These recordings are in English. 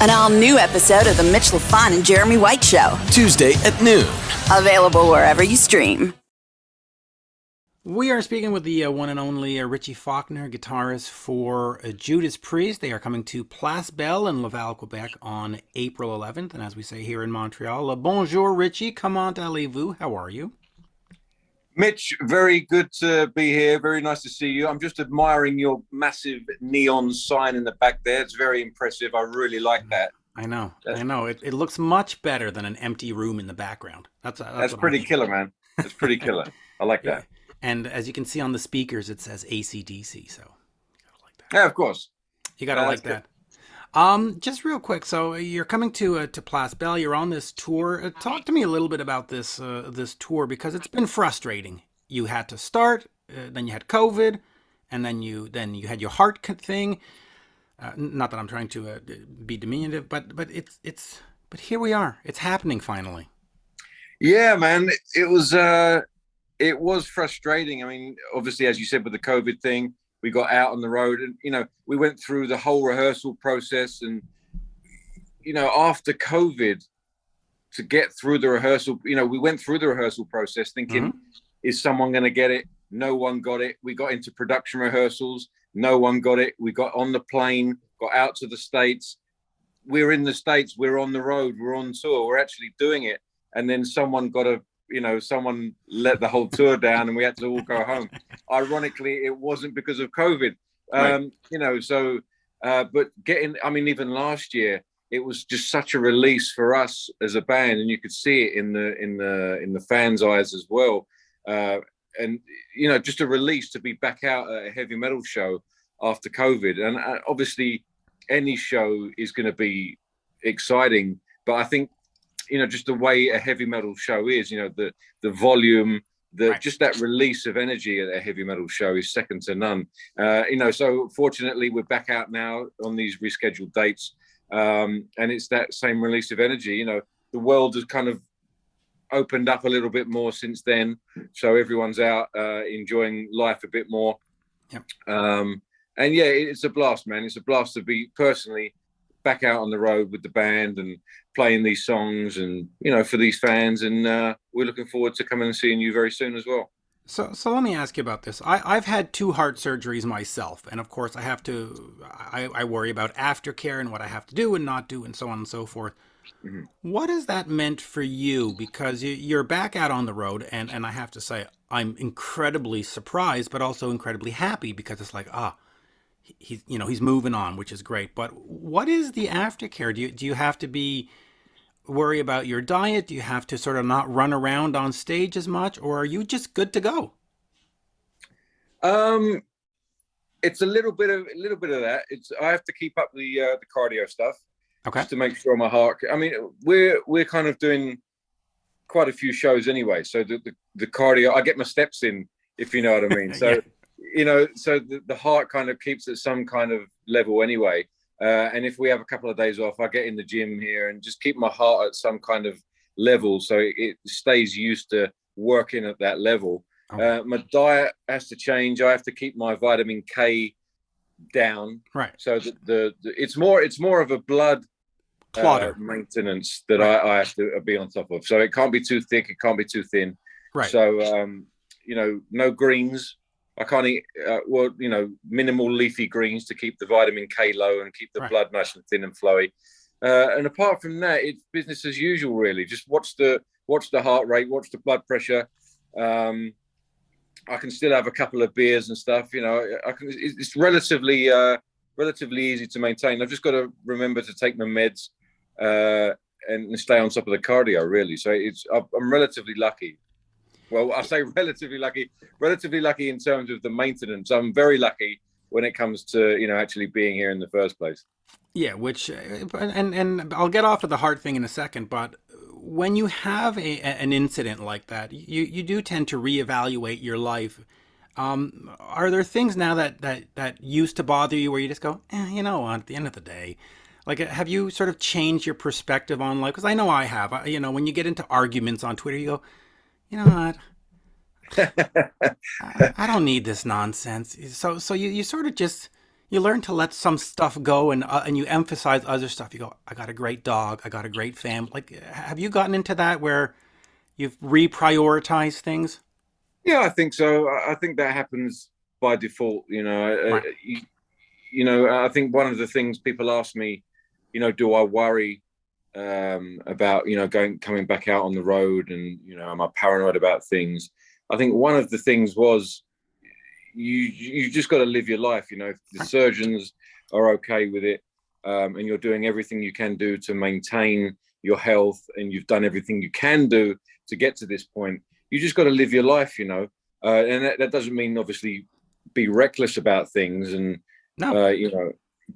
An all-new episode of The Mitch, Lafon, and Jeremy White Show. Tuesday at noon. Available wherever you stream. We are speaking with the one and only Richie Faulkner, guitarist for Judas Priest. They are coming to Place Belle in Laval, Quebec on April 11th. And as we say here in Montreal, bonjour, Richie. Comment allez-vous? How are you? Mitch, very good to be here. Very nice to see you. I'm just admiring your massive neon sign in the back there. It's very impressive. I really like that. I know. It looks much better than an empty room in the background. That's pretty killer, man. That's pretty killer. I like that. And as you can see on the speakers, it says AC/DC. So you gotta like that. Yeah, of course. You gotta like that. Just real quick. So you're coming to Place Belle. You're on this tour. Talk to me a little bit about this this tour, because it's been frustrating. You had to start, then you had COVID, and then you had your heart thing. Not that I'm trying to be diminutive, but here we are. It's happening finally. Yeah, man. It was frustrating. I mean, obviously, as you said, with the COVID thing, we got out on the road and, we went through the whole rehearsal process. And, after COVID, to get through the rehearsal, we went through the rehearsal process thinking, is someone going to get it? No one got it. We got into production rehearsals. No one got it. We got on the plane, got out to the States. We're in the States. We're on the road. We're on tour. We're actually doing it. And then someone someone let the whole tour down and we had to all go home. Ironically, it wasn't because of COVID. Right. But even last year, it was just such a release for us as a band, and you could see it in the fans' eyes as well. Just a release to be back out at a heavy metal show after COVID. And obviously, any show is going to be exciting, but I think, just the way a heavy metal show is, the volume, just that release of energy at a heavy metal show is second to none. So fortunately we're back out now on these rescheduled dates. And it's that same release of energy. The world has kind of opened up a little bit more since then. So everyone's out enjoying life a bit more. Yep. It's a blast, man. It's a blast to be personally back out on the road with the band and playing these songs and, for these fans. And we're looking forward to coming and seeing you very soon as well. So let me ask you about this. I've had 2 heart surgeries myself. And of course I worry about aftercare and what I have to do and not do and so on and so forth. Mm-hmm. What has that meant for you? Because you're back out on the road, and I have to say, I'm incredibly surprised, but also incredibly happy, because it's like, he's moving on, which is great. But what is the aftercare? Do you have to worry about your diet? Do you have to sort of not run around on stage as much, or are you just good to go? It's a little bit of that. I have to keep up the cardio stuff. Okay. Just to make sure my heart. I mean, we're kind of doing quite a few shows anyway, so the cardio, I get my steps in, if you know what I mean. So so the heart kind of keeps at some kind of level anyway. And if we have a couple of days off, I get in the gym here and just keep my heart at some kind of level, so it stays used to working at that level. Okay. My diet has to change. I have to keep my vitamin K down, right? So it's more of a blood clotter maintenance that I have to be on top of. So it can't be too thick, it can't be too thin. Right. So no greens. I can't eat minimal leafy greens to keep the vitamin K low and keep the blood nice and thin and flowy. And apart from that, it's business as usual, really. Just watch the heart rate, watch the blood pressure. I can still have a couple of beers and stuff. It's relatively easy to maintain. I've just got to remember to take my meds and stay on top of the cardio, really. So I'm relatively lucky. Well, I say relatively lucky in terms of the maintenance. I'm very lucky when it comes to, actually being here in the first place. Yeah, which, and I'll get off of the heart thing in a second, but when you have an incident like that, you do tend to reevaluate your life. Are there things now that used to bother you where you just go, at the end of the day, like, have you sort of changed your perspective on life? Because I know I have. When you get into arguments on Twitter, you go, you know what? I don't need this nonsense. So you sort of just, You learn to let some stuff go, and you emphasize other stuff. You go, I got a great dog, I got a great family. Like, have you gotten into that where you've reprioritized things? Yeah, I think so. I think that happens by default. Right. I think one of the things people ask me, do I worry about coming back out on the road, and am I paranoid about things? I think one of the things was you just got to live your life. If the surgeons are okay with it, and you're doing everything you can do to maintain your health, and you've done everything you can do to get to this point, you just got to live your life. And that doesn't mean obviously be reckless about things, and No.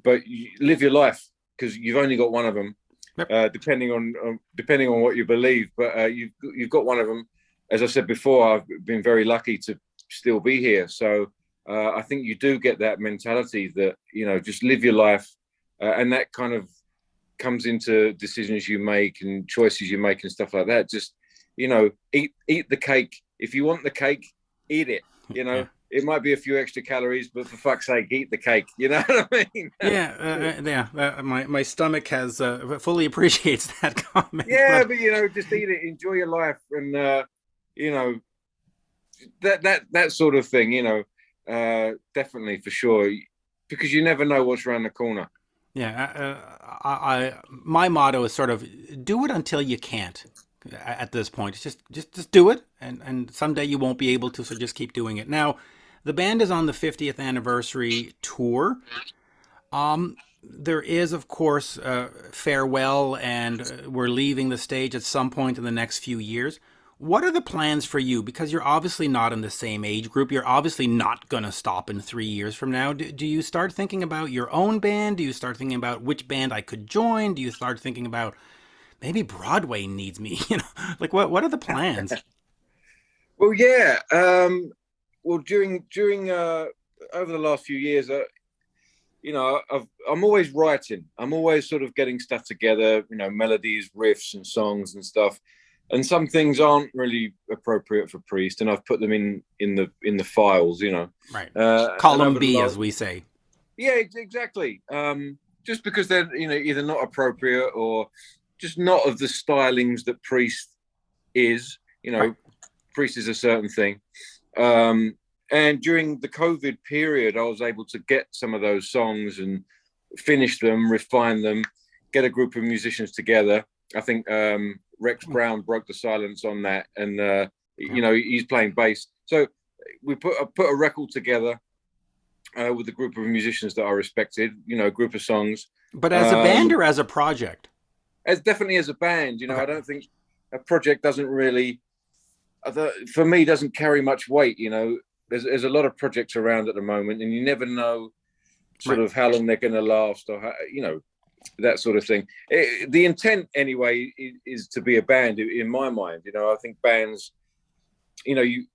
but you live your life because you've only got one of them. Yep. Depending on what you believe, but you've got one of them. As I said before, I've been very lucky to still be here. So I think you do get that mentality that just live your life, and that kind of comes into decisions you make and choices you make and stuff like that. Just eat the cake. If you want the cake, eat it. Yeah. It might be a few extra calories, but for fuck's sake, eat the cake. You know what I mean? Yeah. My stomach has fully appreciates that comment. Yeah, but just eat it, enjoy your life, and you know that sort of thing. Definitely for sure, because you never know what's around the corner. Yeah. My motto is sort of do it until you can't. At this point, it's just do it, and someday you won't be able to. So just keep doing it. Now, the band is on the 50th anniversary tour. There is, of course, farewell, and we're leaving the stage at some point in the next few years. What are the plans for you? Because you're obviously not in the same age group. You're obviously not going to stop in 3 years from now. Do you start thinking about your own band? Do you start thinking about which band I could join? Do you start thinking about maybe Broadway needs me? Like what are the plans? Well, yeah. Well, during over the last few years, I'm always writing. I'm always sort of getting stuff together, melodies, riffs, and songs and stuff. And some things aren't really appropriate for Priest, and I've put them in the files, Right. And Column over the B, last, as we say. yeah, exactly. Just because they're either not appropriate or just not of the stylings that Priest is. Right. Priest is a certain thing. And during the COVID period, I was able to get some of those songs and finish them, refine them, get a group of musicians together. I think Rex Brown broke the silence on that, and he's playing bass. So we put a record together with a group of musicians that I respected. A group of songs. But as a band or as a project? As definitely as a band. Okay. I don't think a project doesn't really, for me, doesn't carry much weight. There's a lot of projects around at the moment, and you never know sort of how long they're going to last, or how, that sort of thing. The intent, anyway, is to be a band. In my mind, I think bands, in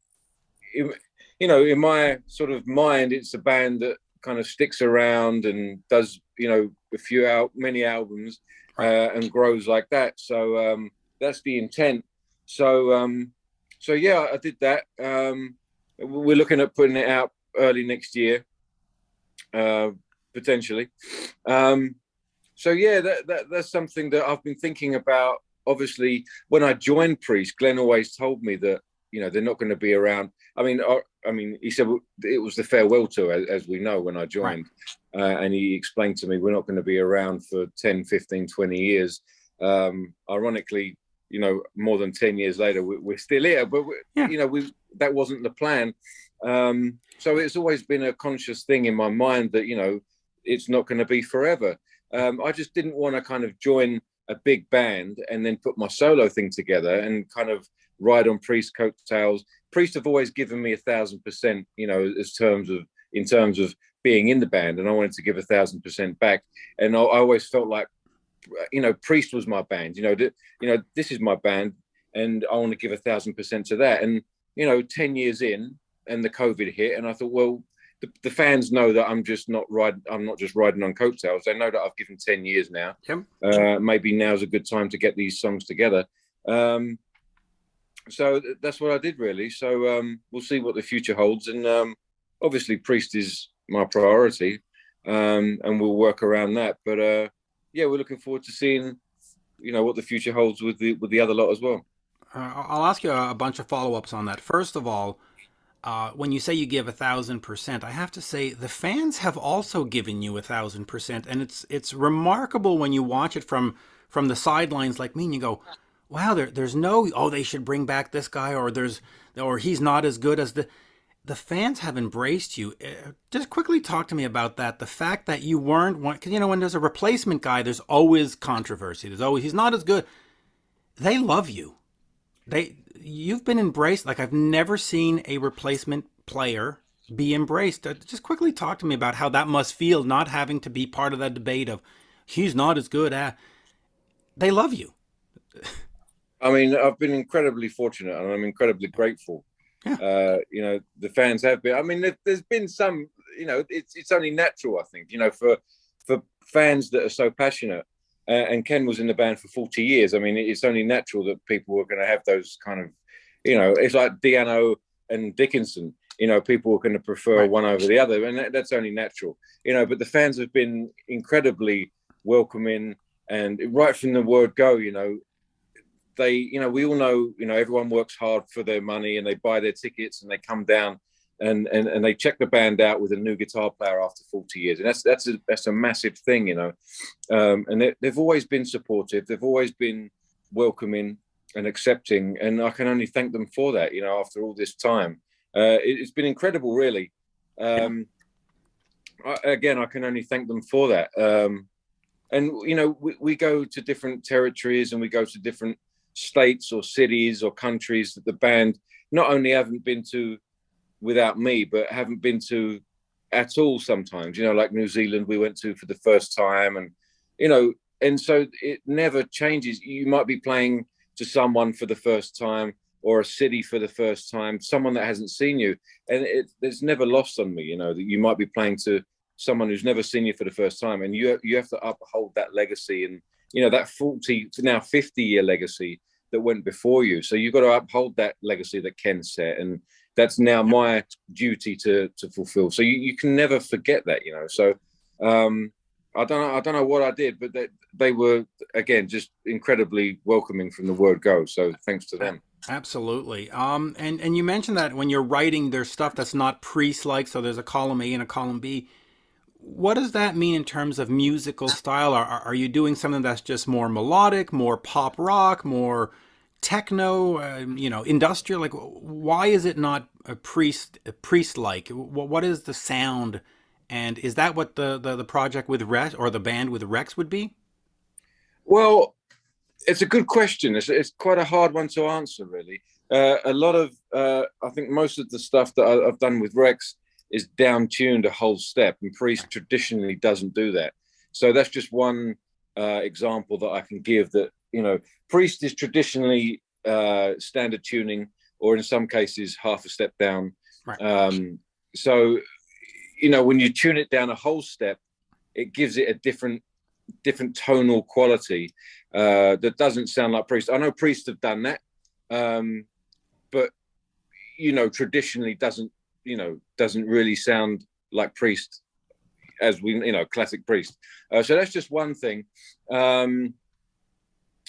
my sort of mind, it's a band that kind of sticks around and does, many albums, and grows like that. So that's the intent. So yeah, I did that. We're looking at putting it out early next year, potentially. So yeah, that's something that I've been thinking about. Obviously, when I joined Priest, Glenn always told me that they're not going to be around. I mean, he said it was the farewell tour, as we know, when I joined, and he explained to me we're not going to be around for 10, 15, 20 years. Ironically, more than 10 years later, we're still here, but that wasn't the plan. So it's always been a conscious thing in my mind that, it's not going to be forever. I just didn't want to kind of join a big band and then put my solo thing together and kind of ride on Priest coattails. Priest have always given me 1,000%, in terms of being in the band, and I wanted to give 1,000% back. And I always felt like, Priest was my band. This is my band, and I want to give 1,000% to that. And 10 years in, and the COVID hit, and I thought, well, the fans know that I'm not just riding on coattails. They know that I've given 10 years now. Yep. Maybe now's a good time to get these songs together. So that's what I did, really. So we'll see what the future holds. And obviously, Priest is my priority. and we'll work around that. But yeah, we're looking forward to seeing, what the future holds with the other lot as well. I'll ask you a bunch of follow-ups on that. First of all, when you say you give 1,000%, I have to say the fans have also given you 1,000%, and it's remarkable when you watch it from the sidelines like me, and you go, "Wow, there's no they should bring back this guy, or he's not as good as the fans have embraced you." Just quickly talk to me about that. The fact that you weren't one, because when there's a replacement guy, there's always controversy. There's always he's not as good. They love you. You've been embraced like I've never seen a replacement player be embraced. Just quickly talk to me about how that must feel, not having to be part of that debate of he's not as good at. They love you. I mean, I've been incredibly fortunate, and I'm incredibly grateful. Yeah. The fans have been. I mean, there's been some. It's only natural, I think. For fans that are so passionate. And Ken was in the band for 40 years. I mean, it's only natural that people are going to have those kind of, it's like Di'Anno and Dickinson. People are going to prefer one over the other, and that's only natural. But the fans have been incredibly welcoming, and right from the word go, they, we all know, everyone works hard for their money, and they buy their tickets, and they come down, and they check the band out with a new guitar player after 40 years, and that's a massive thing, and they've always been supportive, they've always been welcoming and accepting, and I can only thank them for that. After all this time, it's been incredible, really. I can only thank them for that. And we go to different territories, and we go to different states or cities or countries that the band not only haven't been to without me, but haven't been to at all sometimes, like New Zealand we went to for the first time, and so it never changes. You might be playing to someone for the first time, or a city for the first time, someone that hasn't seen you, and it's never lost on me, that you might be playing to someone who's never seen you for the first time, and you have to uphold that legacy, and that 40 to now 50-year legacy that went before you. So you've got to uphold that legacy that Ken set, and that's now my duty to fulfill. So you can never forget that, So I don't know what I did, but they were, again, just incredibly welcoming from the word go. So thanks to them. Absolutely. And you mentioned that when you're writing, there's stuff that's not Priest-like. So there's a column A and a column B. What does that mean in terms of musical style? Are you doing something that's just more melodic, more pop rock, more techno, industrial? Like, why is it not a Priest-like? What is the sound? And is that what the project with Rex, or the band with Rex, would be? Well, it's a good question. It's quite a hard one to answer, really. A lot of, I think most of the stuff that I've done with Rex is down-tuned a whole step, and Priest traditionally doesn't do that. So that's just one example that I can give, that, Priest is traditionally standard tuning, or in some cases half a step down. Right. So, when you tune it down a whole step, it gives it a different tonal quality that doesn't sound like Priest. I know Priest have done that, but traditionally doesn't really sound like Priest, as we classic Priest. So that's just one thing.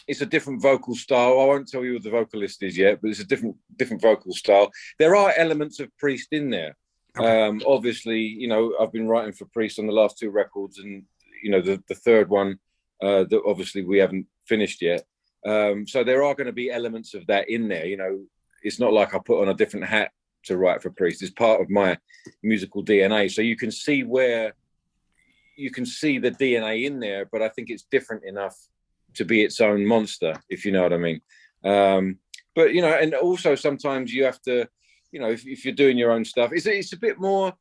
It's a different vocal style. I won't tell you who the vocalist is yet, but it's a different vocal style. There are elements of Priest in there. Okay. Obviously, I've been writing for Priest on the last two records, and the third one that obviously we haven't finished yet. So there are going to be elements of that in there. It's not like I put on a different hat to write for Priest. It's part of my musical DNA. So you can see the DNA in there, but I think it's different enough to be its own monster, if you know what I mean. But and also sometimes you have to, if you're doing your own stuff, it's a bit more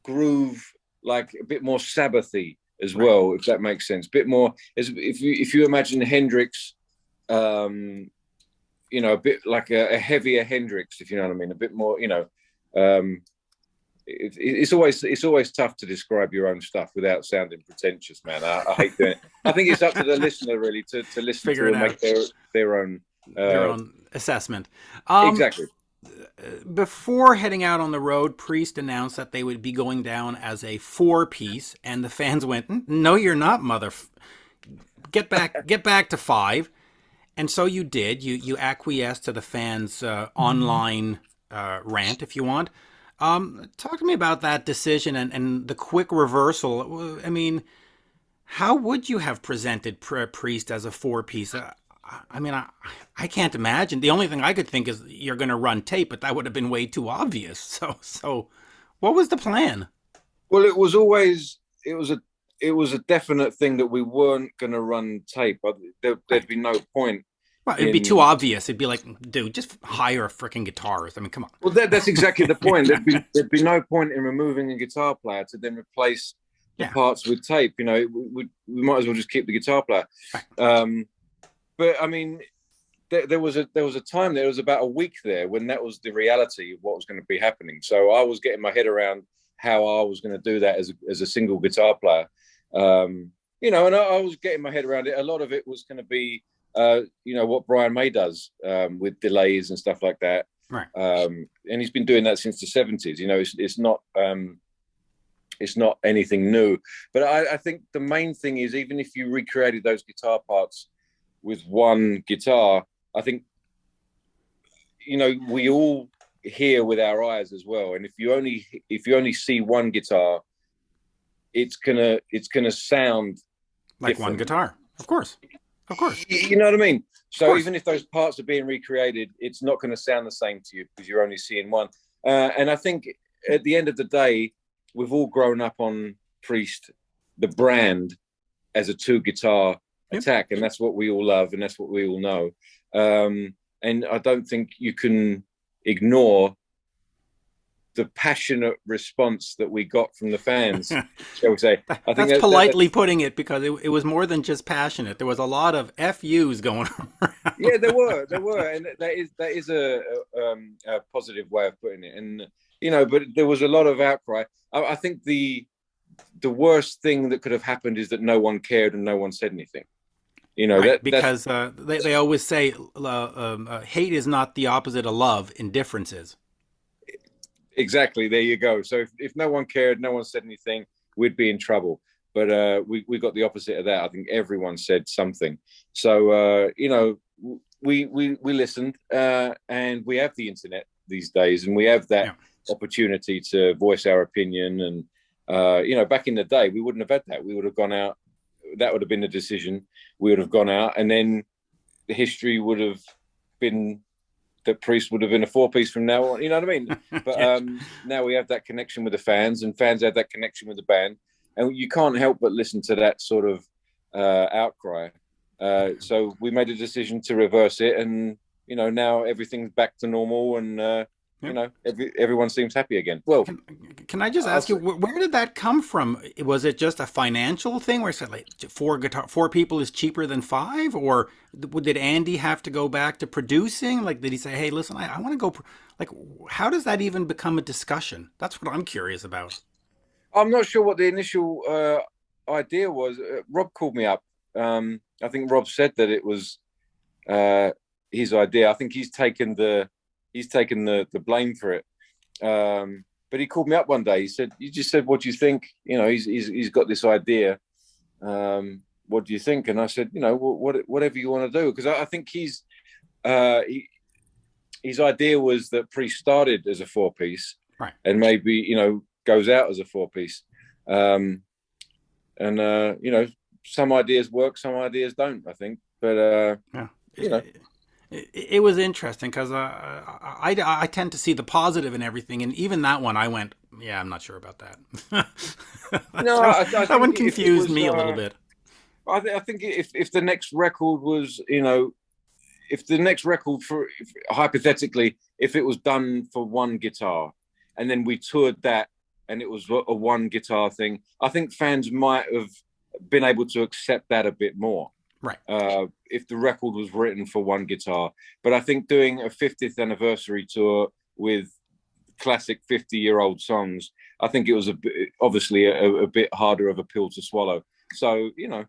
groove, like a bit more Sabbathy as well, if that makes sense. Bit more, if you imagine Hendrix, a bit like a heavier Hendrix, if you know what I mean. A bit more, it's always tough to describe your own stuff without sounding pretentious, man. I hate doing it. I think it's up to the listener really to listen to and make their own assessment. Exactly. before heading out on the road, Priest announced that they would be going down as a 4-piece, and the fans went, "No, you're not, get back to 5." And so you did. You acquiesced to the fans' online rant, if you want. Talk to me about that decision and the quick reversal. I mean, how would you have presented Priest as a 4-piece? I mean, I can't imagine. The only thing I could think is you're going to run tape, but that would have been way too obvious. So, what was the plan? Well, it was always it was a definite thing that we weren't going to run tape. There'd be no point. Well, it'd be too obvious. It'd be like, dude, just hire a freaking guitarist. I mean, come on. Well, that's exactly the point. There'd be no point in removing a guitar player to then replace the parts with tape. You know, we might as well just keep the guitar player. But I mean, there was a time, there was about a week there when that was the reality of what was going to be happening. So I was getting my head around how I was going to do that as a single guitar player. You know, and I was getting my head around it. A lot of it was going to be, you know, what Brian May does with delays and stuff like that. Right. And he's been doing that since the 70s. You know, it's not anything new. But I think the main thing is, even if you recreated those guitar parts with one guitar, I think, you know, we all hear with our eyes as well. And if you only see one guitar, it's gonna sound like different. One guitar. Of course. You know what I mean? So even if those parts are being recreated, it's not going to sound the same to you because you're only seeing one. And I think at the end of the day, we've all grown up on Priest, the brand, as a 2-guitar attack, and that's what we all love, and that's what we all know. And I don't think you can ignore the passionate response that we got from the fans, shall we say. I think that's politely putting it, because it was more than just passionate. There was a lot of FUs going around. Yeah, there were, and that is a positive way of putting it. And you know, but there was a lot of outcry. I think the worst thing that could have happened is that no one cared and no one said anything. You know, right, because they always say hate is not the opposite of love. Indifference is. Exactly. There you go. So if no one cared, no one said anything, we'd be in trouble. But we got the opposite of that. I think everyone said something. So you know, we listened, and we have the internet these days, and we have that opportunity to voice our opinion. And you know, back in the day, we wouldn't have had that. We would have gone out. That would have been the decision. We would have gone out, and then the history would have been that Priest would have been a 4-piece from now on. You know what I mean? But now we have that connection with the fans, and fans have that connection with the band, and you can't help but listen to that sort of outcry. So we made a decision to reverse it, and you know, now everything's back to normal, and you know, everyone seems happy again. Well, can I just ask you, where did that come from? Was it just a financial thing where it said like 4 people is cheaper than 5, or did Andy have to go back to producing? Like, did he say, "Hey, listen, I want to go"? Like, how does that even become a discussion? That's what I'm curious about. I'm not sure what the initial idea was. Rob called me up. I think Rob said that it was his idea. I think he's taken the blame for it. But he called me up one day. He said, "You just said, what do you think? You know, he's got this idea. What do you think?" And I said, "You know, whatever you want to do." Because I think his idea was that Priest started as a 4-piece, right, and maybe, you know, goes out as a 4-piece. And you know, some ideas work, some ideas don't, I think. But you know. It was interesting because I tend to see the positive in everything, and even that one I went, yeah, I'm not sure about that. No, that one confused me a little bit. I think if the next record was, you know, if the next record, hypothetically, if it was done for one guitar, and then we toured that, and it was a one guitar thing, I think fans might have been able to accept that a bit more. Right. If the record was written for one guitar. But I think doing a 50th anniversary tour with classic 50-year-old songs, I think it was obviously a bit harder of a pill to swallow. So, you know.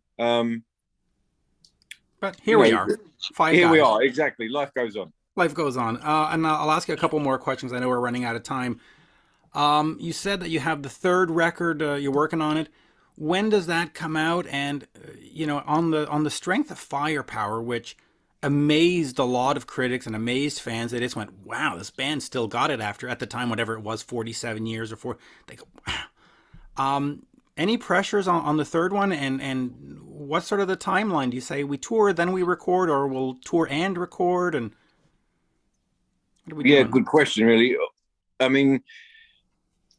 But here we are. 5 Here guys. we are, exactly. Life goes on. Life goes on. And I'll ask you a couple more questions. I know we're running out of time. You said that you have the third record. You're working on it. When does that come out? And on the strength of Firepower, which amazed a lot of critics and amazed fans, they just went, "Wow, this band still got it after at the time, whatever it was, 47 years or four." They go, "Wow." Any pressures on the third one, and what's sort of the timeline? Do you say we tour, then we record, or we'll tour and record? And what are we Yeah, doing? good question, really. I mean,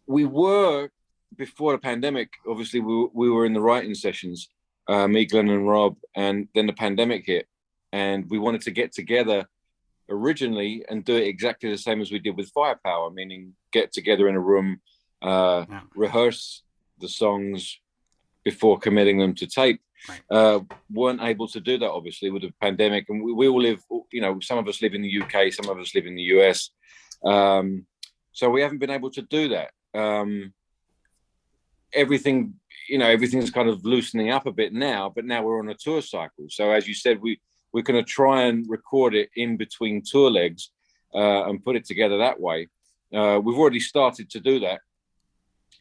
we were before the pandemic. Obviously, we were in the writing sessions, me, Glenn, and Rob, and then the pandemic hit, and we wanted to get together originally and do it exactly the same as we did with Firepower, meaning get together in a room, Yeah, rehearse the songs before committing them to tape. right. Weren't able to do that, obviously, with the pandemic, and we all live. Some of us live in the UK, some of us live in the US, so we haven't been able to do that. Everything's kind of loosening up a bit now, but now we're on a tour cycle. So as you said, we're going to try and record it in between tour legs and put it together that way. We've already started to do that.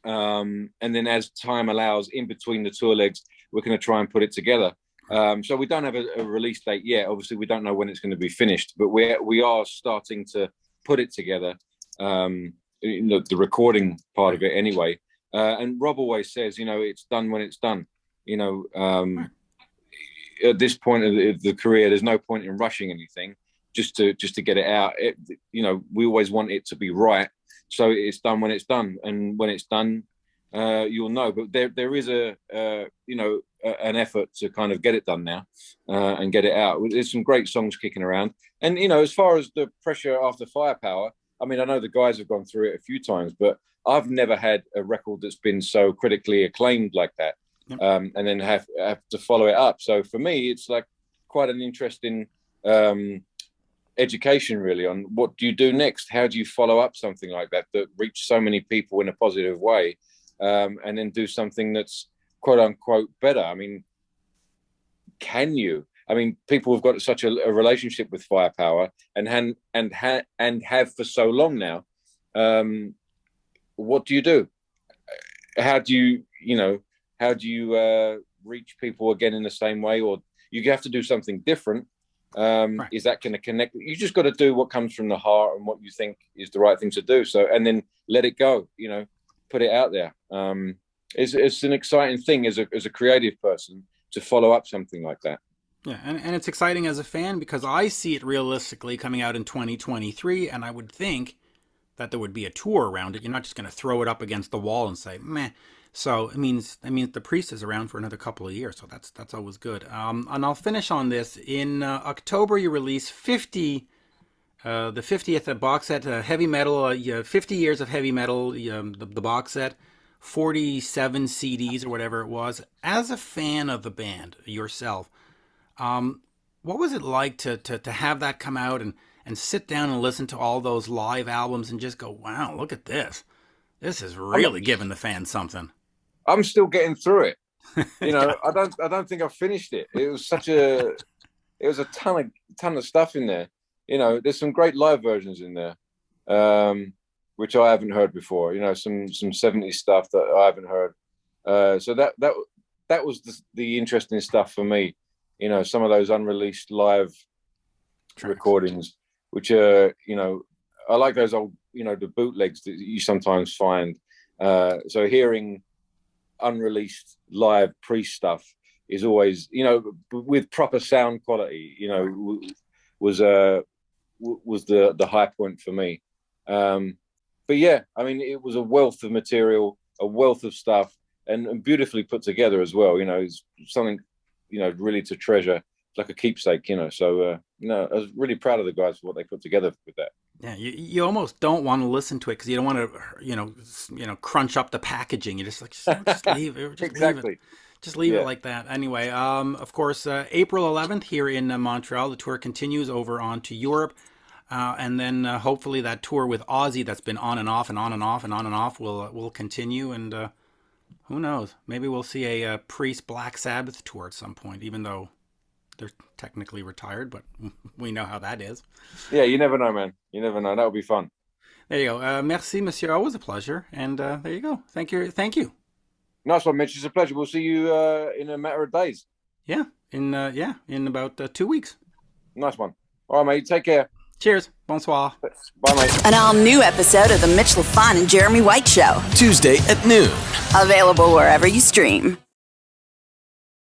And then as time allows in between the tour legs, we're going to try and put it together. So we don't have a release date yet. Obviously, we don't know when it's going to be finished, but we are starting to put it together, the recording part of it anyway. And Rob always says, it's done when it's done. At this point of the career, there's no point in rushing anything just to get it out. We always want it to be right. So it's done when it's done, and when it's done, you'll know. But there is an effort to kind of get it done now and get it out. There's some great songs kicking around, and as far as the pressure after Firepower, I mean, I know the guys have gone through it a few times, but I've never had a record that's been so critically acclaimed like that, Yep. And then have to follow it up. So for me, it's like quite an interesting education, really, on what do you do next? How do you follow up something like that reach so many people in a positive way, and then do something that's quote unquote better? I mean, can you? I mean, people have got such a relationship with Firepower and have for so long now. What do you do? How do you reach people again in the same way, or you have to do something different? Right. Is that going to connect? You just got to do what comes from the heart and what you think is the right thing to do. So, and then let it go. Put it out there. It's an exciting thing as a creative person to follow up something like that. Yeah, and it's exciting as a fan because I see it realistically coming out in 2023, and I would think that there would be a tour around it. You're not just going to throw it up against the wall and say, meh. So it means the Priest is around for another couple of years, so that's always good. And I'll finish on this. In October, you release the 50th box set, heavy metal, 50 years of heavy metal, the box set, 47 CDs or whatever it was. As a fan of the band yourself, what was it like to have that come out and sit down and listen to all those live albums and just go, wow, look at this. This is really giving the fans something. I'm still getting through it. Yeah. I don't think I've finished it. It was a ton of stuff in there. There's some great live versions in there, which I haven't heard before. Some 70s stuff that I haven't heard. So that was the interesting stuff for me. Some of those unreleased live recordings, which are, I like those old, the bootlegs that you sometimes find. So hearing unreleased live Priest stuff is always, with proper sound quality, was the high point for me. But yeah, I mean, it was a wealth of material, a wealth of stuff, and beautifully put together as well. It's something, really to treasure, like a keepsake. So I was really proud of the guys for what they put together with that. Yeah, you almost don't want to listen to it because you don't want to, crunch up the packaging. You just just leave it, Exactly. Just leave it like that. Anyway, of course, April 11th here in Montreal, the tour continues over onto Europe, and then hopefully that tour with Ozzy that's been on and off and on and off and on and off will continue. And who knows? Maybe we'll see a Priest Black Sabbath tour at some point, even though they're technically retired, but we know how that is. Yeah, you never know, man. You never know. That would be fun. There you go. Merci, monsieur. Always a pleasure. And there you go. Thank you. Nice one, Mitch. It's a pleasure. We'll see you in a matter of days. Yeah, in about 2 weeks. Nice one. All right, mate. Take care. Cheers. Bonsoir. Bye, mate. An all-new episode of The Mitch, Lafon, and Jeremy White Show. Tuesday at noon. Available wherever you stream.